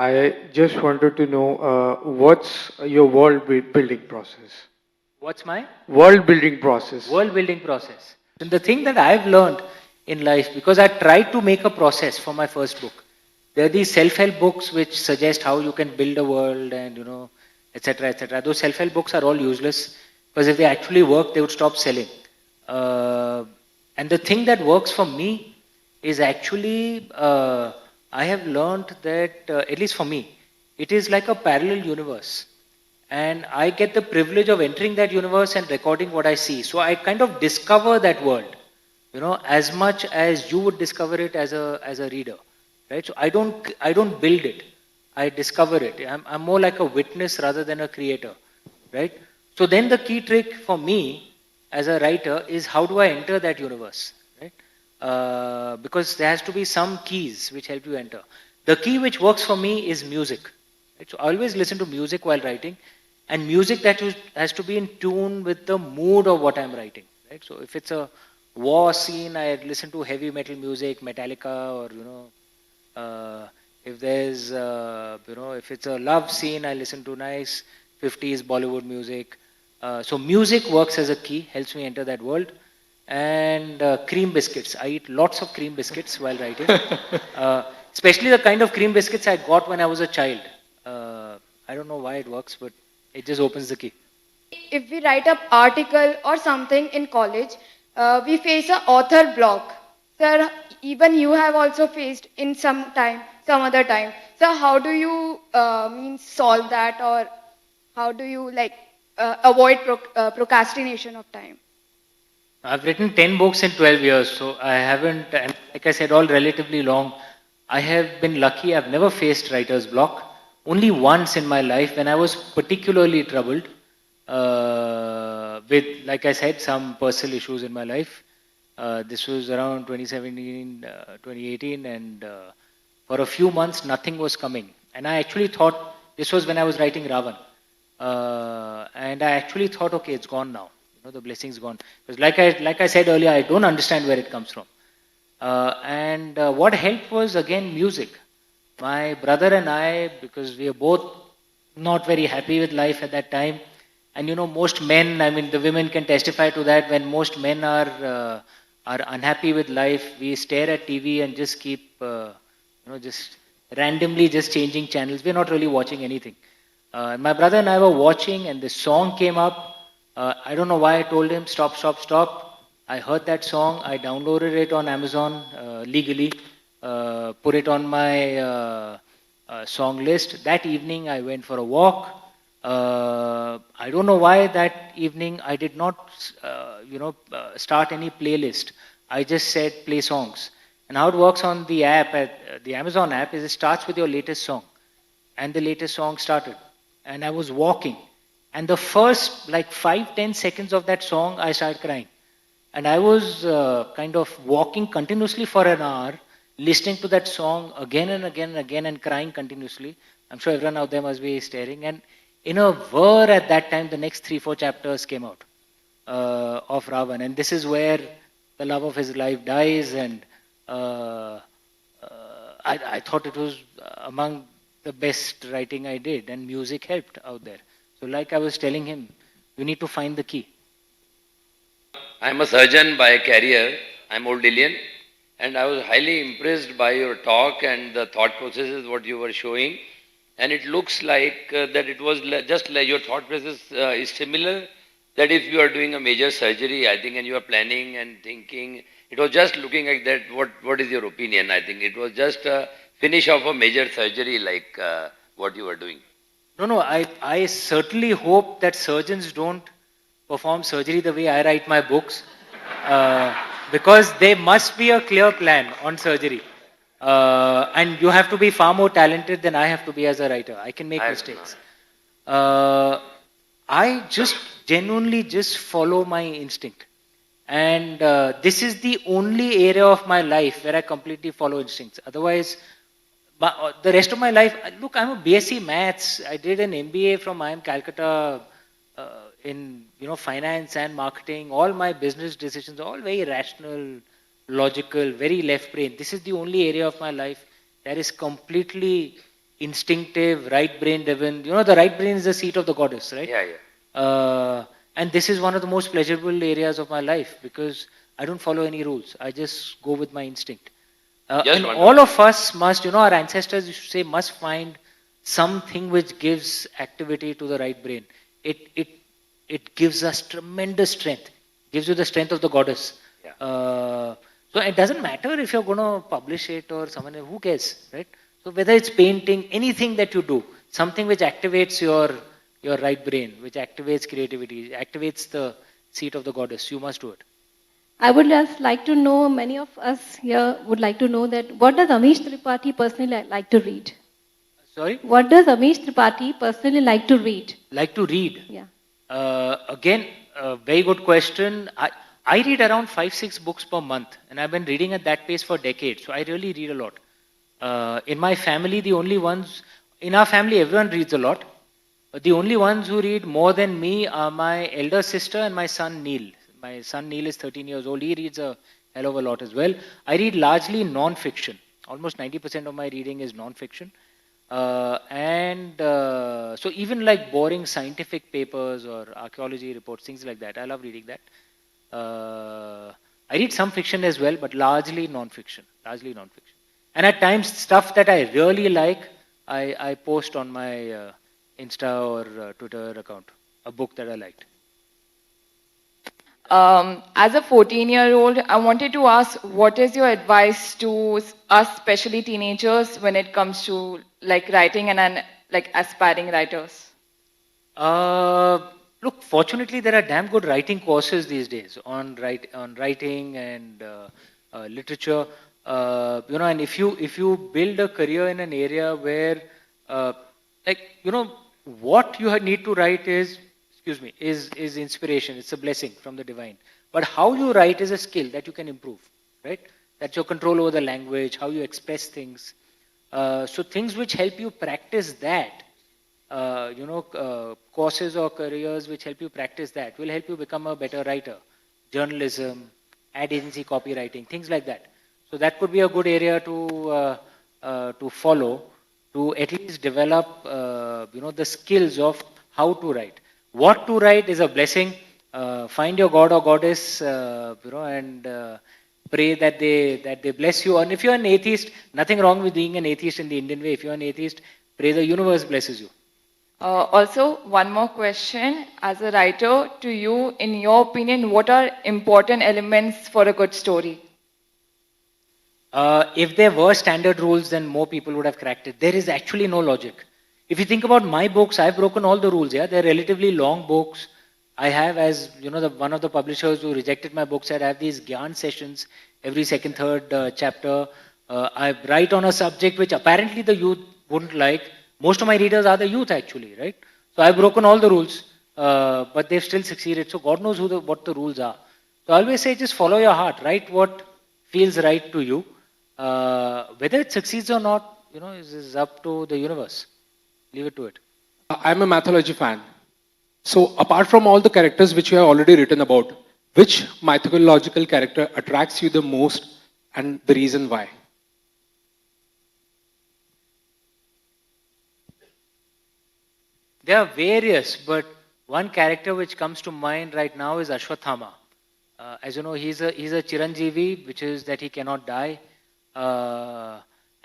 I just wanted to know what's your building process? What's my World building process. world building process? And the thing that I've learned in life, because I tried to make a process for my first book. There are these self-help books which suggest how you can build a world and etc. etc. Those self-help books are all useless because if they actually work, they would stop selling. Uh, and the thing that works for me is actually I have learned that at least for me, it is like a parallel universe and I get the privilege of entering that universe and recording what I see. So I kind of discover that world, as much as you would discover it as a reader, right? So I don't build it, I discover it. I'm more like a witness rather than a creator, right? So then the key trick for me as a writer is how do I enter that universe, right? Because there has to be some keys which help you enter. The key which works for me is music. Right? So I always listen to music while writing, and music has to be in tune with the mood of what I'm writing. Right? So if it's a war scene, I listen to heavy metal music, Metallica, or if there's if it's a love scene, I listen to nice 50s Bollywood music. So music works as a key, helps me enter that world. And cream biscuits. I eat lots of cream biscuits while writing, especially the kind of cream biscuits I got when I was a child. I don't know why it works, but it just opens the key. If we write an article or something in college, we face a author block. Sir, even you have also faced in some time, some other time. So how do you solve that, or how do you avoid procrastination of time? I've written 10 books in 12 years, so I haven't, and like I said, all relatively long. I have been lucky, I've never faced writer's block. Only once in my life when I was particularly troubled with, like I said, some personal issues in my life. This was around 2017, 2018, and for a few months nothing was coming. And I actually thought, this was when I was writing Ravan. And I actually thought, okay, it's gone now. The blessing's gone. Because like I said earlier, I don't understand where it comes from. And what helped was again music. My brother and I, because we are both not very happy with life at that time, and most men, I mean the women can testify to that. When most men are unhappy with life, we stare at TV and just keep just randomly just changing channels. We're not really watching anything. My brother and I were watching, and this song came up. I don't know why I told him, stop, stop, stop. I heard that song. I downloaded it on Amazon legally, put it on my song list. That evening, I went for a walk. I don't know why that evening I did not, start any playlist. I just said play songs. And how it works on the app, the Amazon app, is it starts with your latest song. And the latest song started. And I was walking. And the first 5-10 seconds of that song, I started crying. And I was kind of walking continuously for an hour, listening to that song again and again and again and crying continuously. I'm sure everyone out there must be staring. And in a whir at that time, the next 3-4 chapters came out of Ravan. And this is where the love of his life dies. And I thought it was among the best writing I did. And music helped out there. So like I was telling him, you need to find the key. I'm a surgeon by career. I'm old Indian. And I was highly impressed by your talk and the thought processes, what you were showing. And it looks like that it was just like your thought process is similar. That if you are doing a major surgery, I think, and you are planning and thinking, it was just looking like that. What is your opinion? I think it was just a finish of a major surgery, like what you were doing. No, I certainly hope that surgeons don't perform surgery the way I write my books, because there must be a clear plan on surgery. And you have to be far more talented than I have to be as a writer. I can make mistakes. I just genuinely just follow my instinct. And this is the only area of my life where I completely follow instincts. Otherwise, the rest of my life, look, I'm a BSc Maths. I did an MBA from IIM Calcutta in finance and marketing. All my business decisions are all very rational, logical, very left brain. This is the only area of my life that is completely instinctive, right brain driven. The right brain is the seat of the goddess, right? Yeah, yeah. And this is one of the most pleasurable areas of my life because I don't follow any rules. I just go with my instinct. Just And wonderful. all of us must, our ancestors used to say, must find something which gives activity to the right brain. It gives us tremendous strength. Gives you the strength of the goddess. Yeah. So it doesn't matter if you're going to publish it or someone, who cares, right? So whether it's painting, anything that you do, something which activates your right brain, which activates creativity, activates the seat of the goddess, you must do it. I would just like to know, many of us here would like to know that what does Amish Tripathi personally like to read? Sorry? What does Amish Tripathi personally like to read? Like to read? Yeah. Again, a very good question. I read around 5-6 books per month, and I've been reading at that pace for decades. So I really read a lot. In my family, in our family, everyone reads a lot. But the only ones who read more than me are my elder sister and my son Neil. My son Neil is 13 years old. He reads a hell of a lot as well. I read largely non-fiction. Almost 90% of my reading is non-fiction. So even like boring scientific papers or archaeology reports, things like that, I love reading that. I read some fiction as well, but largely non-fiction. And at times, stuff that I really like, I post on my Insta or Twitter account, a book that I liked. As a 14-year-old, I wanted to ask, what is your advice to us, especially teenagers, when it comes to like writing and like aspiring writers? Look, fortunately, there are damn good writing courses these days on writing and literature. And if you build a career in an area where, what you need to write is inspiration. It's a blessing from the divine. But how you write is a skill that you can improve, right? That's your control over the language, how you express things. So things which help you practice that, courses or careers which help you practice that will help you become a better writer. Journalism, ad agency copywriting, things like that. So that could be a good area to follow, to at least develop, the skills of how to write. What to write is a blessing. Find your god or goddess, and pray that they bless you. And if you're an atheist, nothing wrong with being an atheist in the Indian way. If you're an atheist, pray the universe blesses you. Also, one more question. As a writer, to you, in your opinion, what are important elements for a good story? If there were standard rules, then more people would have cracked it. There is actually no logic. If you think about my books, I've broken all the rules. Yeah, they're relatively long books. I have, as one of the publishers who rejected my book said, I have these Gyan sessions every second, third chapter. I write on a subject which apparently the youth wouldn't like. Most of my readers are the youth, actually, right? So I've broken all the rules, but they've still succeeded. So God knows what the rules are. So I always say, just follow your heart. Write what feels right to you. Whether it succeeds or not, is up to the universe. Leave it to it. I'm a mythology fan. So apart from all the characters which you have already written about, which mythological character attracts you the most and the reason why? There are various, but one character which comes to mind right now is Ashwathama. As you know, he's a Chiranjeevi, which is that he cannot die.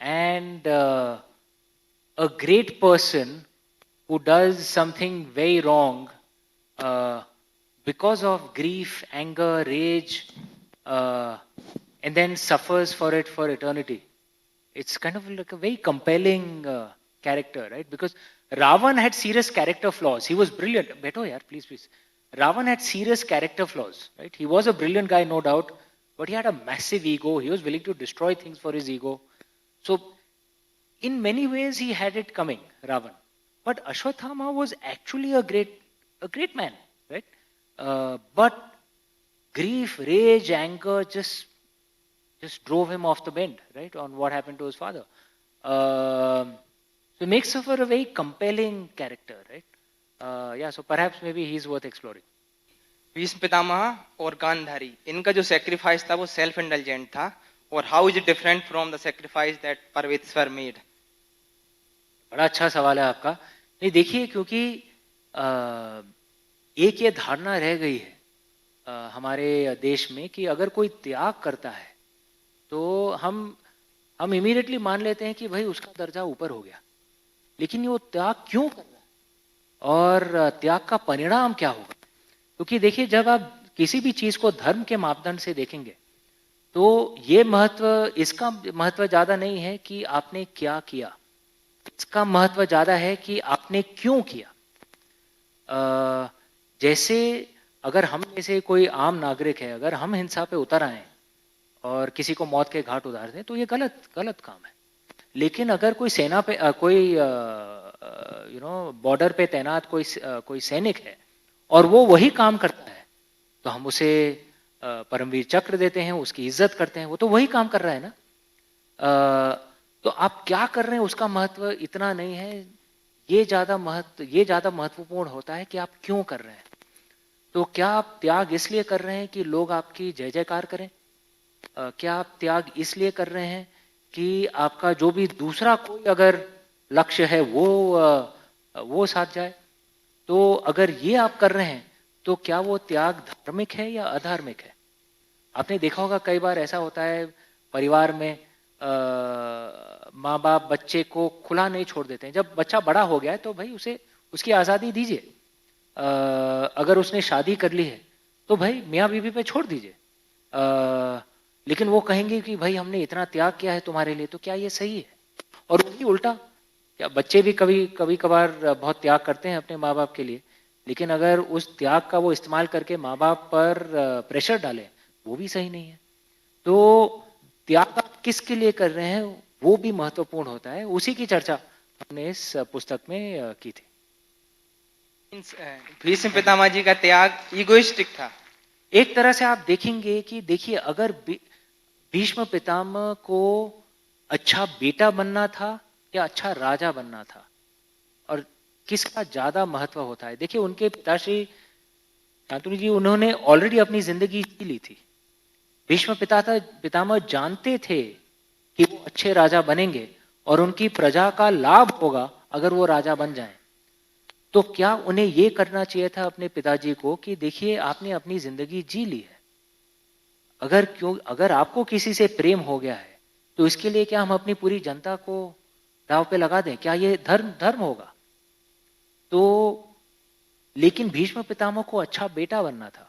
And a great person who does something very wrong because of grief, anger, rage, and then suffers for it for eternity. It's kind of like a very compelling character, right? Because Ravan had serious character flaws. He was brilliant. Beto, yaar, please. Ravan had serious character flaws, right? He was a brilliant guy, no doubt, but he had a massive ego. He was willing to destroy things for his ego. So, in many ways, he had it coming, Ravan. But Ashwathama was actually a great man, right? But grief, rage, anger just drove him off the bend, right? On what happened to his father. So it makes for a very compelling character, right? So perhaps maybe he's worth exploring. Bhishma Pitamah और गांधारी, इनका जो sacrifice था वो self indulgent था, और how is it different from the sacrifice that Parveshwar made? बड़ा अच्छा सवाल है आपका। नहीं देखिए, क्योंकि एक ये धारणा रह गई है हमारे देश में कि अगर कोई त्याग करता है तो हम इमीडिएटली मान लेते हैं कि भाई उसका दर्जा ऊपर हो गया। लेकिन वो त्याग क्यों कर रहा है और त्याग का परिणाम क्या होगा? क्योंकि देखिए, जब आप किसी भी चीज को धर्म के मापदंड से देखेंगे तो ये इसका महत्व ज्यादा नहीं है कि आपने क्या किया, इसका महत्व ज्यादा है कि आपने क्यों किया। जैसे अगर हम में से कोई आम नागरिक है, अगर हम हिंसा पे उतर आए और किसी को मौत के घाट उतार दें तो ये गलत काम है। लेकिन अगर कोई सेना पे कोई बॉर्डर पे तैनात कोई सैनिक है और वो वही काम करता है तो हम उसे परमवीर चक्र देते हैं, उसकी इज्जत करते हैं, वो तो वही काम कर रहा है ना। तो आप क्या कर रहे हैं उसका महत्व इतना नहीं है, ये ज्यादा महत्वपूर्ण होता है कि आप क्यों कर रहे हैं। तो क्या आप त्याग इसलिए कर रहे हैं कि लोग आपकी जय जयकार करें? क्या आप त्याग इसलिए कर रहे हैं कि आपका जो भी दूसरा कोई अगर लक्ष्य है वो साथ जाए? तो अगर ये आप कर रहे हैं तो क्या वो त्याग धार्मिक है या अधार्मिक है? आपने देखा होगा कई बार ऐसा होता है परिवार में, माँ बाप बच्चे को खुला नहीं छोड़ देते हैं। जब बच्चा बड़ा हो गया है तो भाई उसे उसकी आज़ादी दीजिए। अगर उसने शादी कर ली है तो भाई मियाँ बीवी पे छोड़ दीजिए। लेकिन वो कहेंगे कि भाई हमने इतना त्याग किया है तुम्हारे लिए, तो क्या ये सही है? और वही उल्टा, क्या बच्चे भी कभी कभार बहुत त्याग करते हैं अपने माँ बाप के लिए, लेकिन अगर उस त्याग का वो इस्तेमाल करके माँ बाप पर प्रेशर डालें, वो भी सही नहीं है। तो त्याग आप किसके लिए कर रहे हैं वो भी महत्वपूर्ण होता है। उसी की चर्चा हमने इस पुस्तक में की थी। भीष्म पितामह जी का त्याग इगोइस्टिक था। एक तरह से आप देखेंगे कि देखिए, अगर भीष्म पितामह को अच्छा बेटा बनना था या अच्छा राजा बनना था, और किसका ज्यादा महत्व होता है? देखिए, उनके पिताश्री शांतनु जी, उन्होंने ऑलरेडी अपनी जिंदगी जी ली थी। भीष्म पितामह जानते थे कि वो अच्छे राजा बनेंगे और उनकी प्रजा का लाभ होगा अगर वो राजा बन जाएं। तो क्या उन्हें ये करना चाहिए था अपने पिताजी को कि देखिए, आपने अपनी जिंदगी जी ली है, अगर आपको किसी से प्रेम हो गया है तो इसके लिए क्या हम अपनी पूरी जनता को दांव पे लगा दें? क्या ये धर्म होगा? तो लेकिन भीष्म पितामह को अच्छा बेटा बनना था,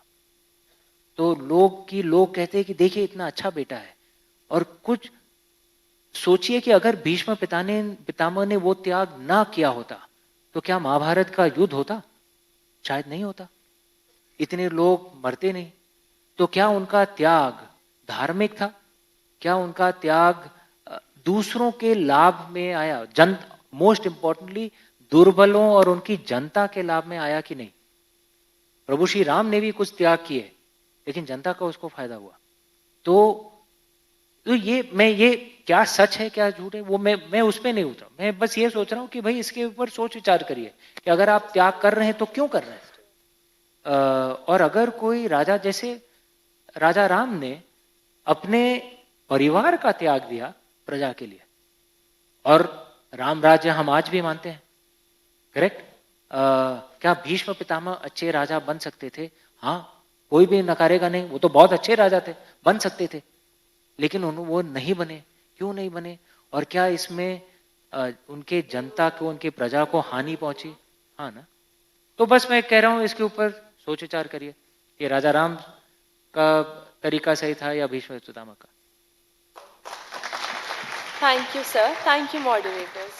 तो लोग कहते हैं कि देखिए इतना अच्छा बेटा है। और कुछ सोचिए कि अगर भीष्म पितामह ने वो त्याग ना किया होता तो क्या महाभारत का युद्ध होता? शायद नहीं होता, इतने लोग मरते नहीं। तो क्या उनका त्याग धार्मिक था? क्या उनका त्याग दूसरों के लाभ में आया? मोस्ट इंपॉर्टेंटली दुर्बलों और उनकी जनता के लाभ में आया कि नहीं? प्रभु श्री राम ने भी कुछ त्याग किए लेकिन जनता का उसको फायदा हुआ। तो ये क्या सच है क्या झूठ है वो मैं उस पर नहीं उतरा। मैं बस ये सोच रहा हूँ कि भाई इसके ऊपर सोच विचार करिए कि अगर आप त्याग कर रहे हैं तो क्यों कर रहे हैं। और अगर कोई राजा, जैसे राजा राम ने अपने परिवार का त्याग दिया प्रजा के लिए, और राम राज्य हम आज भी मानते हैं, करेक्ट? क्या भीष्म पितामह अच्छे राजा बन सकते थे? हाँ, कोई भी नकारेगा नहीं, वो तो बहुत अच्छे राजा थे, बन सकते थे, लेकिन वो नहीं बने। क्यों नहीं बने? और क्या इसमें उनके जनता को, उनकी प्रजा को हानि पहुंची? हाँ ना। तो बस मैं कह रहा हूं इसके ऊपर सोच विचार करिए कि राजा राम का तरीका सही था या भीष्म पितामह का। Thank you, sir. Thank you, moderators.